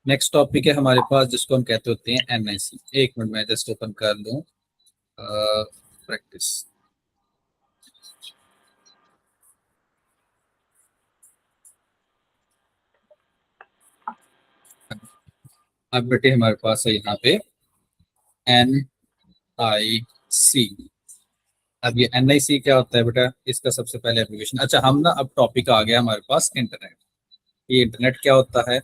Next topic है हमारे पास जिसको हम कहते होते हैं एनआईसी। एक मिनट में जस्ट ओपन कर लूं प्रैक्टिस। अब बेटे हमारे पास है यहाँ पे एनआईसी। अब ये एनआईसी क्या होता है बेटा, इसका सबसे पहले एप्लीकेशन। अच्छा हम ना अब टॉपिक आ गया हमारे पास इंटरनेट। ये इंटरनेट क्या होता है,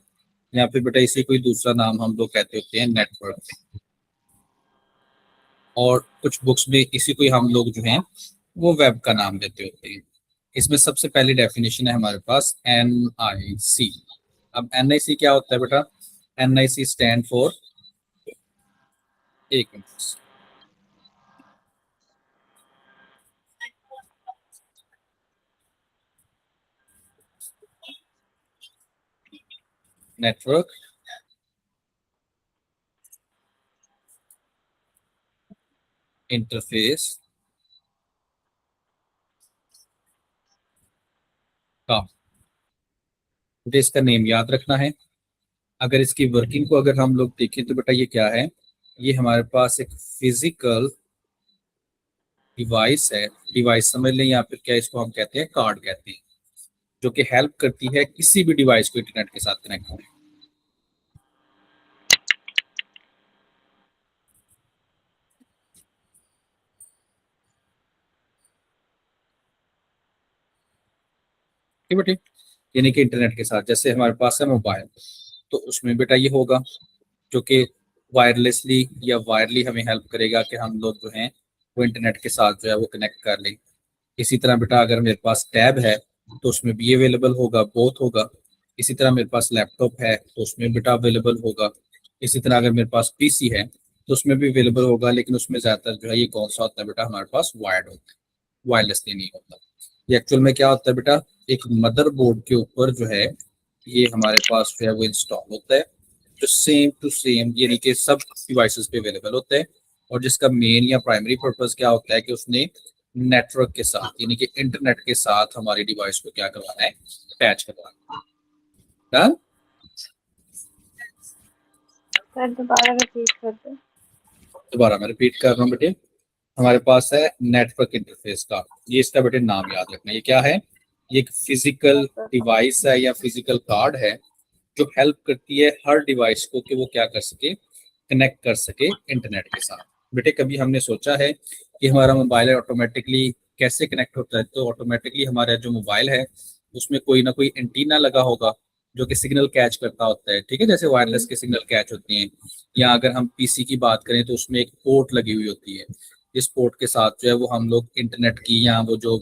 यहाँ पे बेटा इसी कोई दूसरा नाम हम लोग कहते होते हैं नेटवर्क, और कुछ बुक्स में इसी को हम लोग जो हैं वो वेब का नाम देते होते हैं। इसमें सबसे पहली डेफिनेशन है हमारे पास एनआईसी। अब एनआईसी क्या होता है बेटा, एनआईसी स्टैंड फॉर, एक मिनट, नेटवर्क इंटरफेस का। मुझे इसका नेम याद रखना है। अगर इसकी वर्किंग को अगर हम लोग देखें तो बेटा ये क्या है, ये हमारे पास एक फिजिकल डिवाइस है। डिवाइस समझ लें, या फिर क्या इसको हम कहते हैं, कार्ड कहते हैं, जो कि हेल्प करती है किसी भी डिवाइस को इंटरनेट के साथ कनेक्ट होने। ठीक बेटे, यानी कि इंटरनेट के साथ जैसे हमारे पास है मोबाइल, तो उसमें बेटा ये होगा जो कि वायरलेसली या वायरली हमें हेल्प करेगा कि हम लोग जो हैं वो इंटरनेट के साथ जो है वो कनेक्ट कर लें। इसी तरह बेटा अगर मेरे पास टैब है तो उसमें भी अवेलेबल होगा, बोथ होगा। इसी तरह मेरे पास लैपटॉप है तो उसमें बेटा अवेलेबल होगा। इसी तरह अगर मेरे पास पीसी है तो उसमें भी अवेलेबल होगा, लेकिन उसमें ज़्यादातर जो है ये कौन सा होता है बेटा, हमारे पास वायर्ड होता है, वायरलेसली नहीं होता। ये एक्चुअल में क्या होता है बेटा, एक मदरबोर्ड के ऊपर जो है ये हमारे पास जो है वो इंस्टॉल होता है, जो सेम टू सेम यानी कि सब डिवाइसेस पे अवेलेबल होता है। और जिसका मेन या प्राइमरी पर्पस क्या होता है कि उसने नेटवर्क के साथ यानी कि इंटरनेट के साथ हमारी डिवाइस को क्या करवाना है, अटैच करवाना है। Done? सर दोबारा रिपीट कर दो। दोबारा मैं रिपीट कर रहा हूँ बेटे, हमारे पास है नेटवर्क इंटरफेस कार्ड। ये इसका बेटे नाम याद रखना, ये क्या है, ये एक फिजिकल डिवाइस है या फिजिकल कार्ड है जो हेल्प करती है हर डिवाइस को कि वो क्या कर सके, कनेक्ट कर सके इंटरनेट के साथ। बेटे कभी हमने सोचा है कि हमारा मोबाइल ऑटोमेटिकली कैसे कनेक्ट होता है, तो ऑटोमेटिकली हमारा जो मोबाइल है उसमें कोई ना कोई एंटीना लगा होगा जो कि सिग्नल कैच करता होता है, ठीक है, जैसे वायरलेस के सिग्नल कैच होती हैं। या अगर हम पीसी की बात करें तो उसमें एक पोर्ट लगी हुई होती है, इस पोर्ट के साथ जो है वो हम लोग इंटरनेट की या वो जो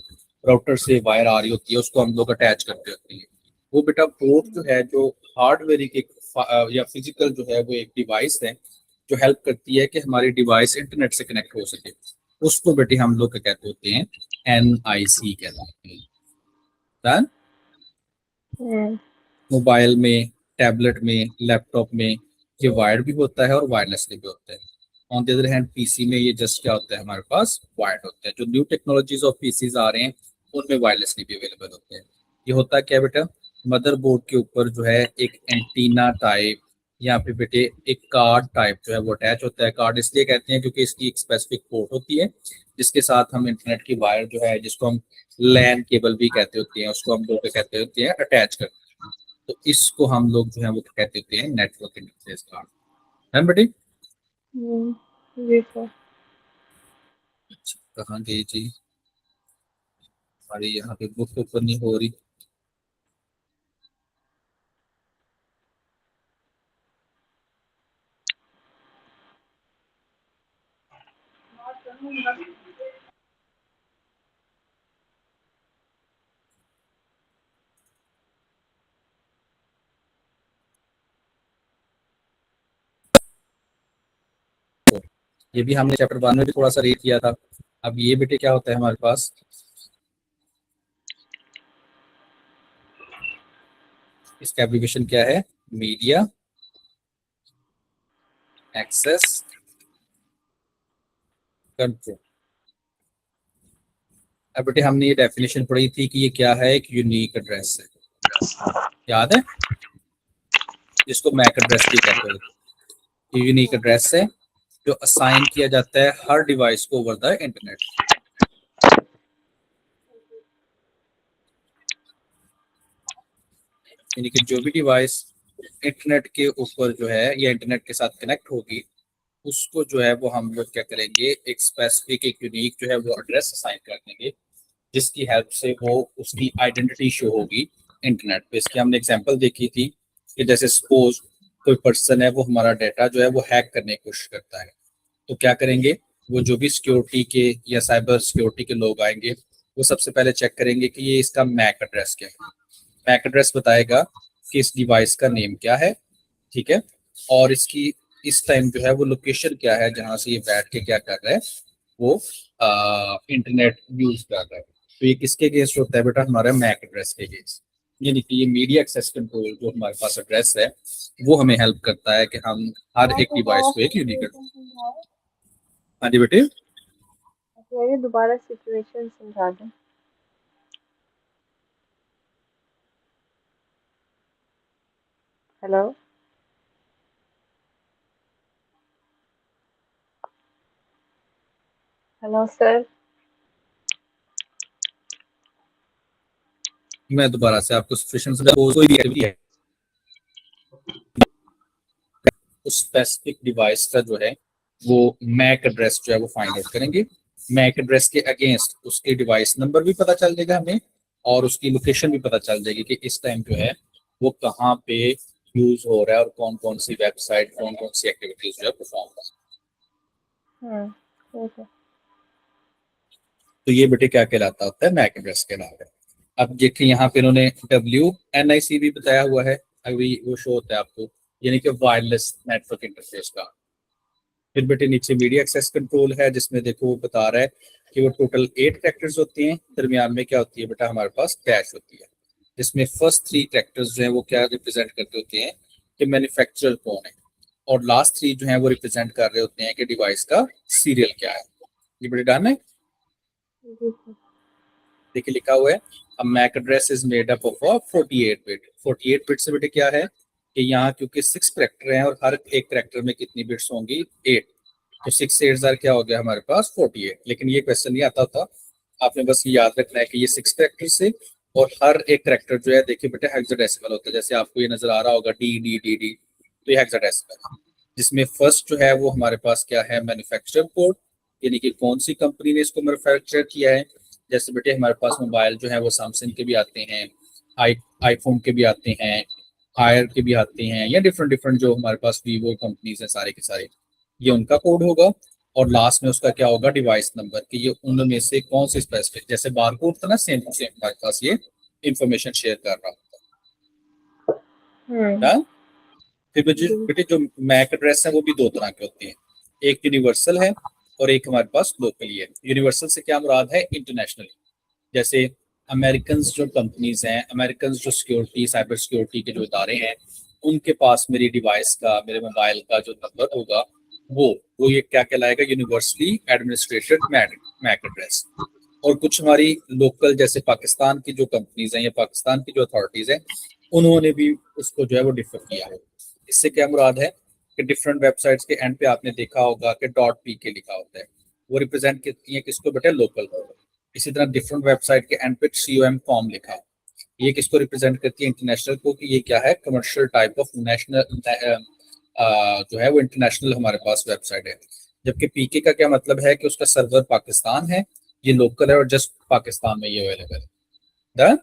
राउटर से वायर आ रही होती है उसको हम लोग अटैच करते होते हैं। वो बेटा पोर्ट जो है, जो हार्डवेयर की या फिजिकल जो है वो एक डिवाइस है जो हेल्प करती है कि हमारी डिवाइस इंटरनेट से कनेक्ट हो सके, उसको बेटे हम लोग क्या कहते होते हैं, एनआईसी कहते हैं। Done? मोबाइल में, टैबलेट में, लैपटॉप में ये वायर्ड भी होता है और वायरलेसली भी होता है। On the other hand PC में ये जस्ट क्या होता है, हमारे पास वायर्ड होता है। जो न्यू टेक्नोलॉजीज ऑफ पीसीज आ रहे हैं उनमें वायरलेसली भी अवेलेबल होते हैं। ये होता है क्या बेटा, मदरबोर्ड के ऊपर जो है एक एंटीना टाइप या फिर बेटे एक कार्ड टाइप जो है वो अटैच होता है। कार्ड इसलिए कहते हैं क्योंकि इसकी एक स्पेसिफिक पोर्ट होती है जिसके साथ हम इंटरनेट की वायर जो है, जिसको हम लैन केबल भी कहते होते हैं, उसको हम लोग कहते होते हैं अटैच करते हैं। तो इसको हम लोग जो है वो कहते होते हैं नेटवर्क इंटरफेस कार्ड। है बेटे? जी सर। अच्छा कहाँ गई जी, हमारी यहाँ पे बुक ओपन नहीं हो रही। ये भी हमने चैप्टर 1 में भी थोड़ा सा रीड किया था। अब ये बेटे क्या होता है हमारे पास, इसका एप्लीकेशन क्या है, मीडिया एक्सेस कंट्रोल। अब बेटे हमने ये डेफिनेशन पढ़ी थी कि ये क्या है, एक यूनिक एड्रेस है, याद है? जिसको मैक एड्रेस की कहते हैं। यूनिक एड्रेस है जो असाइन किया जाता है हर डिवाइस को ओवर द इंटरनेट। यानी कि जो भी डिवाइस इंटरनेट के ऊपर जो है या इंटरनेट के साथ कनेक्ट होगी, उसको जो है वो हम लोग क्या करेंगे, एक स्पेसिफिक एक यूनिक जो है वो एड्रेस असाइन कर देंगे, जिसकी हेल्प से वो उसकी आइडेंटिटी शो होगी इंटरनेट पे। इसकी हमने एग्जांपल देखी थी कि जैसे सपोज कोई पर्सन है, वो हमारा डाटा जो है वो हैक करने की कोशिश करता है, तो क्या करेंगे, वो जो भी सिक्योरिटी के या साइबर सिक्योरिटी के लोग आएंगे, वो सबसे पहले चेक करेंगे कि ये इसका मैक एड्रेस क्या है। मैक एड्रेस बताएगा कि इस डिवाइस का नेम क्या है, ठीक है, और इसकी इस टाइम जो है वो लोकेशन क्या है, जहां से ये बैठ के क्या कर रहा है, वो इंटरनेट यूज कर रहा है। तो ये किसके अगेंस्ट होता है बेटा, हमारा मैक एड्रेस के अगेंस्ट। यानी कि ये मीडिया एक्सेस कंट्रोल जो हमारे पास एड्रेस है, वो हमें हेल्प करता है कि हम हर एक डिवाइस को एक यूनिक। हाँ जी बेटे। ये दोबारा सिचुएशन समझा दें। Hello, hello sir. मैं दोबारा से आपको सिचुएशन से कोई भी एक्टिविटी है उस स्पेसिफिक डिवाइस का जो है वो मैक एड्रेस जो है वो फाइंड आउट करेंगे। मैक एड्रेस के अगेंस्ट उसके डिवाइस नंबर भी पता चल जाएगा हमें, और उसकी लोकेशन भी पता चल जाएगी कि इस टाइम जो है वो कहाँ पे यूज हो रहा है और कौन कौन सी वेबसाइट, कौन कौन सी एक्टिविटीज जो है परफॉर्म कर रहा है। ठीक है। तो ये बेटे क्या कहलाता होता है, मैक एड्रेस कहलाता है। अब देखिए यहाँ पे इन्होंने WNIC भी बताया हुआ है, अभी वो शो होता है आपको, यानी कि वायरलेस नेटवर्क इंटरफेस का। फिर बेटे नीचे मीडिया एक्सेस कंट्रोल है, जिसमें देखो वो बता रहा है कि वो टोटल 8 कैरेक्टर्स होती हैं, दरमियान में क्या होती है बेटा, हमारे पास कैश होती है, जिसमें फर्स्ट 3 कैरेक्टर्स जो है वो क्या रिप्रेजेंट करते होते हैं कि मैन्युफैक्चरर कौन है, और लास्ट 3 जो है वो रिप्रेजेंट कर रहे होते हैं कि डिवाइस का सीरियल क्या है। ये बेटे डन है। देखिए लिखा हुआ है a MAC address is made up of 48 bit. 48 bit से बेटे क्या है कि यहाँ क्योंकि 6 करेक्टर हैं और हर एक करेक्टर में कितनी बिट्स होंगी, 8, तो 6 8 क्या हो गया हमारे पास 48। लेकिन ये क्वेश्चन नहीं आता था, आपने बस ये याद रखना है कि ये 6 करेक्टर से, और हर एक करेक्टर जो है देखिए बेटा हेक्साडेसिमल होता है, जैसे आपको ये नजर आ रहा होगा D D D D, तो ये हेक्साडेसिमल है, जिसमें फर्स्ट जो है वो हमारे पास क्या है, मैन्युफैक्चरर कोड, यानी कि कौन सी कंपनी ने इसको मैन्युफैक्चर किया है। जैसे बेटे हमारे पास मोबाइल जो है वो सैमसंग के भी आते हैं, आईफोन के भी आते हैं, हायर के भी आते हैं, या डिफरेंट डिफरेंट जो हमारे पास वीवो कंपनीज हैं सारे के सारे, ये उनका कोड होगा। और लास्ट में उसका क्या होगा, डिवाइस नंबर, कि ये उनमें से कौन सी स्पेसिफिक, जैसे बारकोड था ना, सेम टू सेम हमारे पास ये इंफॉर्मेशन शेयर कर रहा होता है। फिर बेटे जो मैक एड्रेस है वो भी 2 तरह के होते हैं, एक यूनिवर्सल है और एक हमारे पास लोकली है। यूनिवर्सल से क्या मुराद है, इंटरनेशनली, जैसे अमेरिकन जो कंपनीज हैं, अमेरिकन जो सिक्योरिटी साइबर सिक्योरिटी के जो इदारे हैं, उनके पास मेरी डिवाइस का, मेरे मोबाइल का जो नंबर होगा, वो ये क्या कहलाएगा, यूनिवर्सली एडमिनिस्ट्रेटेड मैक एड्रेस। और कुछ हमारी लोकल जैसे पाकिस्तान की जो कंपनीज हैं या पाकिस्तान की जो अथॉरिटीज हैं, उन्होंने भी उसको जो है वो डिफर किया है। इससे क्या मुराद है कि डिफरेंट वेबसाइट्स के एंड पे आपने देखा होगा कि .pk लिखा होता है, वो रिप्रेजेंट करती है किसको बेटा, लोकल को। इसी तरह डिफरेंट वेबसाइट के एंड पे COM कॉम लिखा है, ये किसको रिप्रेजेंट करती है, इंटरनेशनल को, कि ये क्या है, कमर्शियल टाइप ऑफ नेशनल जो है वो इंटरनेशनल हमारे पास वेबसाइट है। जबकि पीके का क्या मतलब है कि उसका सर्वर पाकिस्तान है, ये लोकल है और जस्ट पाकिस्तान में ये अवेलेबल है।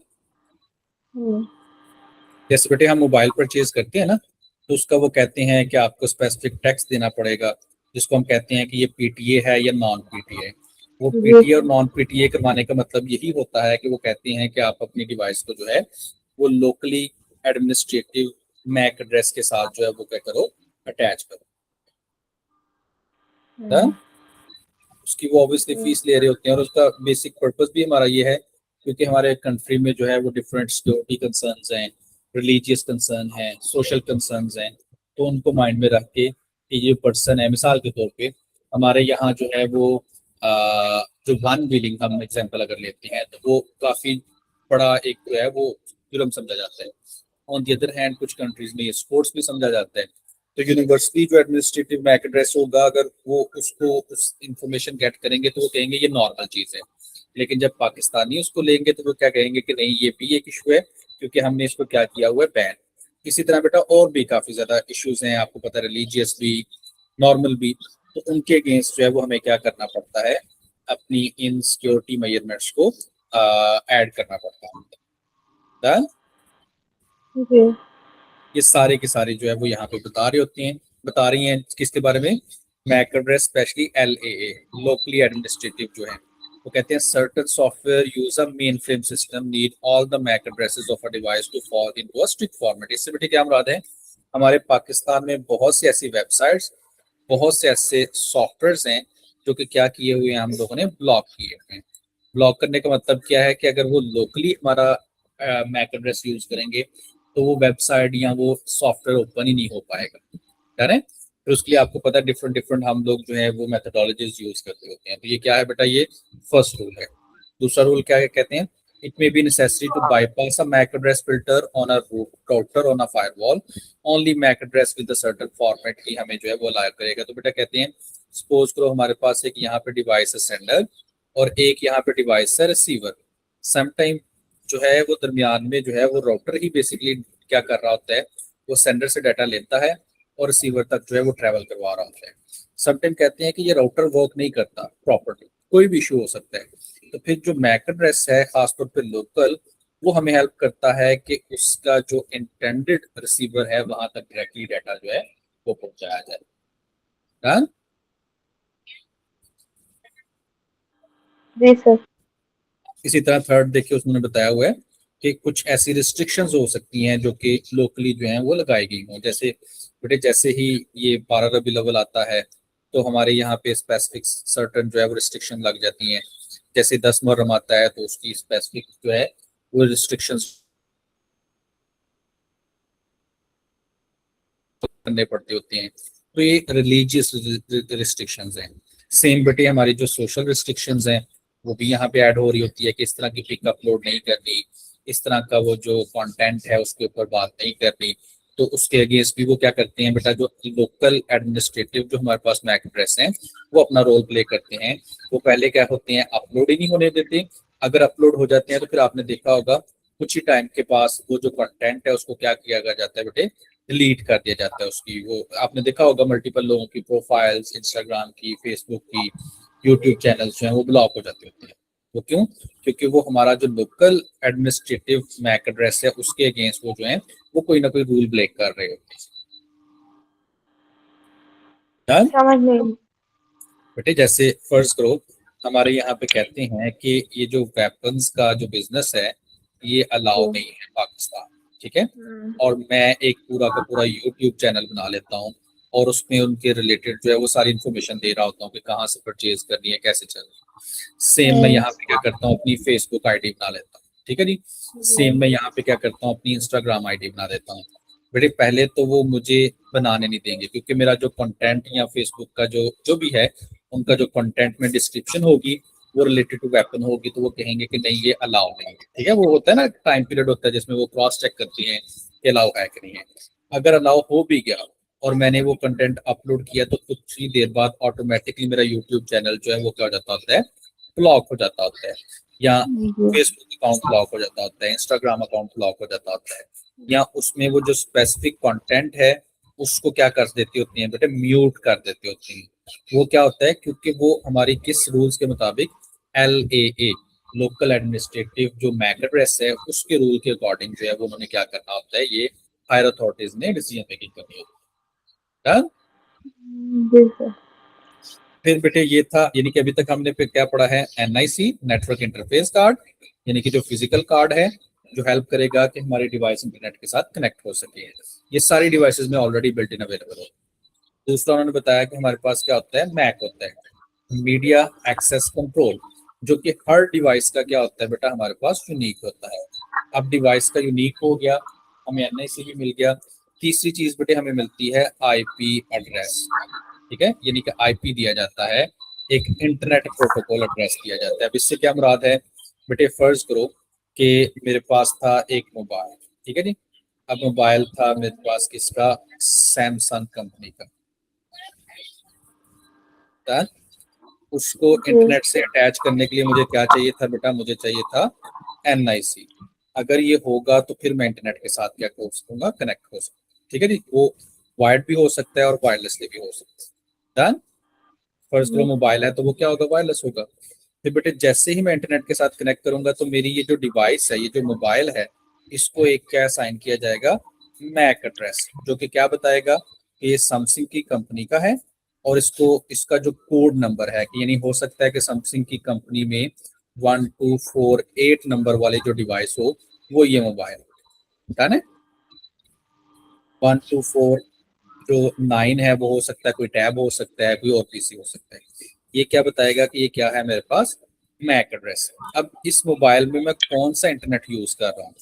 जैसे बेटे हम मोबाइल परचेज करते हैं ना, तो उसका वो कहते हैं कि आपको स्पेसिफिक टैक्स देना पड़ेगा, जिसको हम कहते हैं कि ये PTA है या नॉन PTA। वो PTA और नॉन PTA करवाने का मतलब यही होता है कि वो कहते हैं कि आप अपनी डिवाइस को जो है वो लोकली एडमिनिस्ट्रेटिव मैक एड्रेस के साथ जो है वो क्या करो, अटैच करो। उसकी वो ऑब्वियसली फीस ले रहे होते हैं, और उसका बेसिक पर्पस भी हमारा ये है क्योंकि हमारे कंट्री में जो है वो डिफरेंट सिक्योरिटी कंसर्न्स हैं, रिलीजियस कंसर्न हैं, सोशल कंसर्न्स हैं, तो उनको माइंड में रख के कि ये पर्सन है, मिसाल के तौर पे हमारे यहाँ जो है वो जो वन बिलिंग हम एग्जांपल अगर लेते हैं, तो वो काफी बड़ा एक जो है वो जुर्म समझा जाता है। ऑन द अदर हैंड कुछ कंट्रीज में ये स्पोर्ट्स भी समझा जाता है। तो यूनिवर्सिटी जो एडमिनिस्ट्रेटिव मैक एड्रेस होगा, अगर वो उसको उस इंफॉर्मेशन गेट करेंगे तो वो कहेंगे ये नॉर्मल चीज है, लेकिन जब पाकिस्तानी उसको लेंगे तो वो क्या कहेंगे कि नहीं ये भी एक इशू है, क्योंकि हमने इसको क्या किया हुआ है, बैन। इसी तरह बेटा और भी काफी ज्यादा इश्यूज हैं, आपको पता है, रिलीजियस भी, नॉर्मल भी। तो उनके अगेंस्ट जो है वो हमें क्या करना पड़ता है, अपनी इन सिक्योरिटी मेजरमेंट्स को ऐड करना पड़ता है। Done? जी। ये सारे के सारे जो है वो यहाँ पे बता रही हैं किसके बारे में, MAC address, specially LAA, locally administrative जो है। वो कहते हैं certain software use a main frame system need all the MAC addresses of a device to fall into a strict format. इससे बेटे क्या मुराद है, हमारे पाकिस्तान में बहुत सी ऐसी वेबसाइट्स, बहुत से ऐसे सॉफ्टवेयर्स हैं जो कि क्या किए हुए हैं, हम लोगों ने ब्लॉक किए हुए हैं। ब्लॉक करने का मतलब क्या है कि अगर वो लोकली हमारा मैक एड्रेस यूज करेंगे तो वो वेबसाइट या वो सॉफ्टवेयर ओपन ही नहीं हो पाएगा, है ना। फिर उसके लिए आपको पता है डिफरेंट डिफरेंट हम लोग जो है वो मेथोडोलॉजीज यूज करते होते हैं। तो ये क्या है बेटा, ये फर्स्ट रूल है। दूसरा रूल क्या है, कहते हैं it may be necessary to bypass a MAC address filter on a router on a firewall, only MAC address with a certain format ही हमें जो है वो अलाउ करेगा। तो बेटा कहते हैं सपोज करो हमारे पास एक यहाँ पे डिवाइस है सेंडर और एक यहाँ पे डिवाइस है रिसीवर। समटाइम जो है वो दरमियान में जो है वो राउटर ही बेसिकली क्या कर रहा होता है, वो सेंडर से डाटा लेता है और रिसीवर तक जो है वो ट्रेवल करवा रहा होता है। समटाइम कहते हैं कि ये राउटर वर्क नहीं करता प्रॉपरली, कोई भी इशू हो सकता है। तो फिर जो मैक एड्रेस है खासतौर पे लोकल, वो हमें हेल्प करता है कि उसका जो इंटेंडेड रिसीवर है वहां तक डायरेक्टली डाटा जो है वो पहुंचाया जाए। डन। जी सर। इसी तरह थर्ड देखिए उसमें बताया हुआ है कि कुछ ऐसी रिस्ट्रिक्शंस हो सकती हैं जो कि लोकली जो हैं वो लगाई गई हों। जैसे बेटे जैसे ही ये 12 रबी अव्वल आता है तो हमारे यहाँ पे स्पेसिफिक सर्टन जो है वो रिस्ट्रिक्शन लग जाती हैं। जैसे 10 मुहर्रम आता है तो उसकी स्पेसिफिक जो है वो रिस्ट्रिक्शंस करने पड़ते होते हैं। तो ये रिलीजियस रिस्ट्रिक्शंस हैं। सेम बेटे हमारी जो सोशल रिस्ट्रिक्शंस हैं वो भी यहाँ पे ऐड हो रही होती है कि इस तरह की पिक अपलोड नहीं करनी, इस तरह का वो जो कंटेंट है उसके ऊपर बात नहीं करनी। तो उसके अगेंस्ट भी वो क्या करते हैं बेटा, जो लोकल एडमिनिस्ट्रेटिव जो हमारे पास मैक एड्रेस हैं वो अपना रोल प्ले करते हैं। वो पहले क्या होते हैं, अपलोड ही नहीं होने देते। अगर अपलोड हो जाते हैं तो फिर आपने देखा होगा कुछ ही टाइम के पास वो जो कंटेंट है उसको क्या किया जाता है बेटे, डिलीट कर दिया जाता है उसकी। वो आपने देखा होगा मल्टीपल लोगों की प्रोफाइल्स, इंस्टाग्राम की, फेसबुक की, यूट्यूब चैनल्स जो हैं वो ब्लॉक हो जाते होते हैं। वो क्यों? क्योंकि वो हमारा जो लोकल एडमिनिस्ट्रेटिव मैक एड्रेस है उसके अगेंस्ट वो जो है वो कोई ना कोई रूल ब्रेक कर रहे होते हैं। Done? समझ नहीं। बेटे जैसे फर्ज करो हमारे यहाँ पे कहते हैं कि ये जो वेपन्स का जो बिजनेस है ये अलाउ जी। नहीं है पाकिस्तान, ठीक है। हम्म। और मैं एक पूरा का पूरा यूट्यूब चैनल बना लेता हूँ और उसमें उनके रिलेटेड जो है वो सारी इन्फॉर्मेशन दे रहा होता हूँ कि कहाँ से परचेज करनी है, कैसे चल रही है। सेम मैं यहाँ पे क्या करता हूँ, अपनी फेसबुक आईडी बना लेता हूँ, ठीक है जी। जी। सेम मैं यहाँ पे क्या करता हूँ, अपनी इंस्टाग्राम आईडी बना देता हूँ। बेटे पहले तो वो मुझे बनाने नहीं देंगे क्योंकि मेरा जो कंटेंट या फेसबुक का जो जो भी है उनका जो कंटेंट में डिस्क्रिप्शन होगी वो रिलेटेड टू वेपन होगी, तो वो कहेंगे कि नहीं ये अलाउ नहीं है, ठीक है। वो होता है ना टाइम पीरियड होता है जिसमें वो क्रॉस चेक करती हैं कि अलाउ है कि नहीं है। अगर अलाउ हो भी गया और मैंने वो कंटेंट अपलोड किया तो कुछ ही देर बाद ऑटोमेटिकली मेरा यूट्यूब चैनल जो है वो क्या हो जाता होता है, ब्लॉक हो जाता होता है, या जी। फेसबुक अकाउंट ब्लॉक हो जाता होता है, इंस्टाग्राम अकाउंट ब्लॉक हो जाता होता है, या उसमें वो जो स्पेसिफिक कंटेंट है उसको क्या कर देती होती हैं बेटे, म्यूट कर देती होती हैं। वो क्या होता है, क्योंकि वो हमारी किस रूल्स के मुताबिक, LAA, लोकल एडमिनिस्ट्रेटिव जो मैक एड्रेस है उसके रूल के अकॉर्डिंग जो है वो उन्होंने क्या करना होता है, ये हायर अथॉरिटीज ने डिसीजन मेकिंग करनी होती है। जी सर। फिर बेटे ये था, यानी कि अभी तक हमने फिर क्या पढ़ा है, NIC, नेटवर्क इंटरफेस कार्ड, यानी कि जो फिजिकल कार्ड है जो हेल्प करेगा कि हमारे डिवाइस इंटरनेट के साथ कनेक्ट हो सके। ये सारी डिवाइसेस में ऑलरेडी बिल्ट इन अवेलेबल है। दूसरा उन्होंने बताया कि हमारे पास क्या होता है, मैक होता है, मीडिया एक्सेस कंट्रोल, जो कि हर डिवाइस का क्या होता है बेटा, हमारे पास यूनिक होता है। अब डिवाइस का यूनिक हो गया, हमें NIC भी मिल गया। तीसरी चीज बेटे हमें मिलती है IP एड्रेस, ठीक है, यानी कि IP दिया जाता है, एक इंटरनेट प्रोटोकॉल एड्रेस दिया जाता है। अब इससे क्या मुराद है बेटे, फर्ज करो कि मेरे पास था एक मोबाइल, ठीक है जी। अब मोबाइल था मेरे पास किसका, सैमसंग कंपनी का। डन। उसको जी इंटरनेट से अटैच करने के लिए मुझे क्या चाहिए था बेटा, मुझे चाहिए था NIC। अगर ये होगा तो फिर मैं इंटरनेट के साथ क्या कर सकूंगा, कनेक्ट हो सकूंगा। ठीक है जी, वो वायर्ड भी हो सकता है और वायरलेसली भी हो सकता है। डन। फर्स्ट करो मोबाइल है तो वो क्या होगा, वायरलेस होगा। फिर बेटे जैसे ही मैं इंटरनेट के साथ कनेक्ट करूंगा तो मेरी ये जो डिवाइस है, ये जो मोबाइल है, इसको एक क्या असाइन किया जाएगा, मैक एड्रेस, जो कि क्या बताएगा कि ये सैमसंग की कंपनी का है। और इसको इसका जो कोड नंबर है, कि यानी हो सकता है कि सैमसंग की कंपनी में 1248 नंबर वाली जो डिवाइस हो वो ये मोबाइल है। 124 जो 9 है वो हो सकता है कोई टैब हो सकता है, कोई और पीसी हो सकता है। ये क्या बताएगा कि ये क्या है मेरे पास, मैक एड्रेस। अब इस मोबाइल में मैं कौन सा इंटरनेट यूज कर रहा हूँ,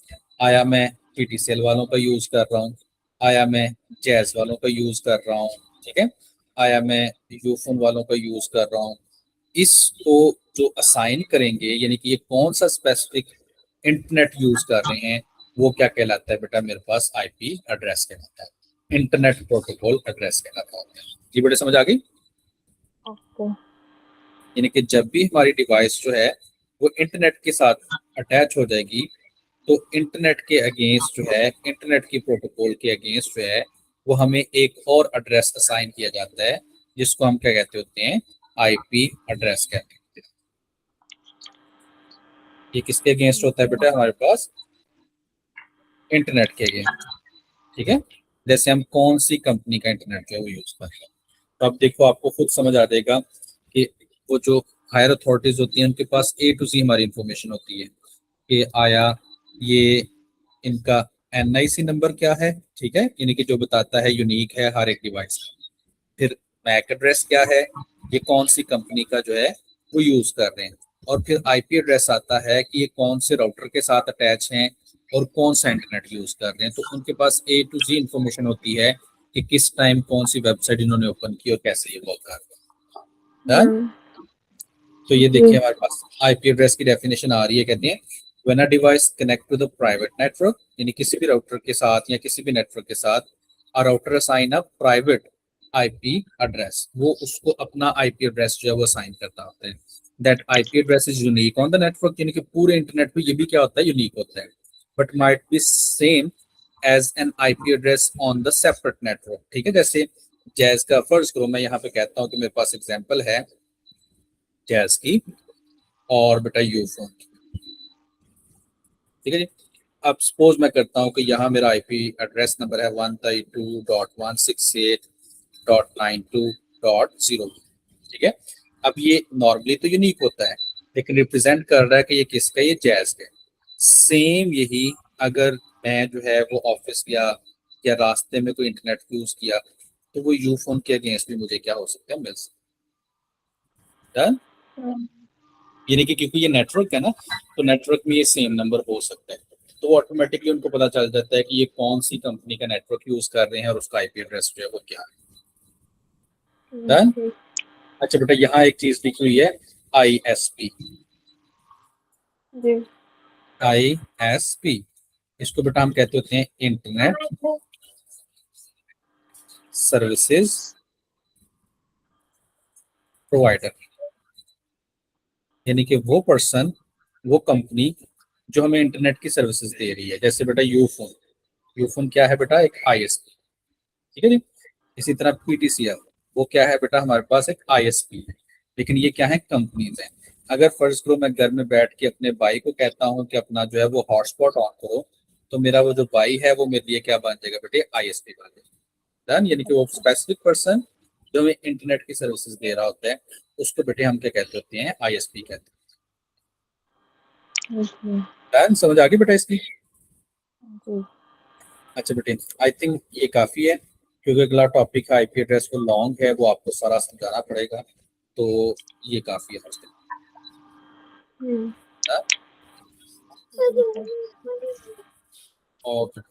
आया मैं PTCL वालों का यूज कर रहा हूँ, आया मैं जैज वालों का यूज कर रहा हूँ, ठीक है, आया मैं यूफोन वालों का यूज कर रहा हूँ। इसको जो असाइन करेंगे, यानी कि ये कौन सा स्पेसिफिक इंटरनेट यूज कर रहे हैं, वो क्या कहलाता है बेटा, मेरे पास IP एड्रेस कहलाता है, इंटरनेट प्रोटोकॉल एड्रेस कहलाता है। जी बेटे समझ आ गई। ओके यानी कि जब भी हमारी डिवाइस जो है वो इंटरनेट के साथ अटैच हो जाएगी, तो इंटरनेट के अगेंस्ट जो है, इंटरनेट की प्रोटोकॉल के अगेंस्ट जो है, वो हमें एक और एड्रेस असाइन किया जाता है, जिसको हम क्या कहते होते हैं, IP एड्रेस कहते हैं। ये किसके अगेंस्ट होता है बेटा, हमारे पास इंटरनेट के अगेंस्ट। ठीक है, जैसे हम कौन सी कंपनी का इंटरनेट जो है वो यूज कर रहे हैं। तो अब देखो आपको खुद समझ आ जाएगा कि वो जो हायर अथॉरिटीज होती हैं उनके पास A to Z हमारी इंफॉर्मेशन होती है, कि आया ये इनका NIC नंबर क्या है, ठीक है, यानी कि जो बताता है, यूनिक है हर एक डिवाइस का। फिर मैक एड्रेस क्या है, ये कौन सी कंपनी का जो है वो यूज कर रहे हैं। और फिर IP एड्रेस आता है कि ये कौन से राउटर के साथ अटैच हैं और कौन सा इंटरनेट यूज कर रहे हैं। तो उनके पास A to Z इंफॉर्मेशन होती है कि किस टाइम कौन सी वेबसाइट इन्होंने ओपन की और कैसे ये वर्क कर रहे हैं। तो ये जी देखिए हमारे पास IP एड्रेस की डेफिनेशन आ रही है, कहते हैं when a device connect to the private network, यानी किसी भी राउटर के साथ या किसी भी नेटवर्क के साथ, a router assign a private IP address, वो उसको अपना IP एड्रेस जो है वो असाइन करता होता है। That IP address is unique on the network, यानी कि पूरे इंटरनेट पे ये भी क्या होता है, यूनिक होता है, but might be same as an IP address on the separate network. ठीक है, जैसे जैज का फर्ज करो, मैं यहाँ पे कहता हूँ कि मेरे पास एग्जाम्पल है जैज की और बेटा यूफोन की। ठीक है जी। अब सपोज मैं करता हूँ कि यहाँ मेरा IP एड्रेस नंबर है 132.168.92.0। ठीक है, अब ये नॉर्मली तो यूनिक होता है, लेकिन रिप्रेजेंट कर रहा है कि ये किसका, ये जैज का। सेम यही अगर मैं जो है वो ऑफिस या रास्ते में कोई इंटरनेट यूज किया, तो वो यूफोन के अगेंस्ट भी मुझे क्या हो सकता है, मिल सकता है। यानी कि क्योंकि ये नेटवर्क है ना, तो नेटवर्क में ये सेम नंबर हो सकता है, तो वो ऑटोमेटिकली उनको पता चल जाता है कि ये कौन सी कंपनी का नेटवर्क यूज कर रहे हैं और उसका IP एड्रेस जो है वो क्या है। डन। जी अच्छा बेटा यहाँ एक चीज लिखी हुई है, ISP। जी ISP इसको बेटा हम कहते होते हैं इंटरनेट सर्विसेज प्रोवाइडर, यानी कि वो पर्सन, वो कंपनी जो हमें इंटरनेट की सर्विसेज दे रही है। जैसे बेटा यूफोन, यूफोन क्या है बेटा, एक ISP। ठीक है जी। इसी तरह PTCL, वो क्या है बेटा, हमारे पास एक ISP है, लेकिन ये क्या है, कंपनीज हैं। अगर फर्ज करो मैं घर में बैठ के अपने भाई को कहता हूँ कि अपना जो है वो हॉटस्पॉट ऑन करो, तो मेरा वो जो भाई है वो मेरे लिए क्या बन जाएगा बेटे, ISP बन जाएगा। डन। यानी कि वो स्पेसिफिक पर्सन जो हमें इंटरनेट की सर्विसेज दे रहा होता है, उसको बेटे हम क्या कहते होते हैं, ISP कहते जी हैं। डन, समझ आ गई बेटा इसकी। जी अच्छा बेटे आई थिंक ये काफी है, क्योंकि अगला टॉपिक है IP एड्रेस, वो लॉन्ग है, वो आपको सारा समझाना पड़ेगा, तो ये काफी है आज के लिए। हम्म हाँ? और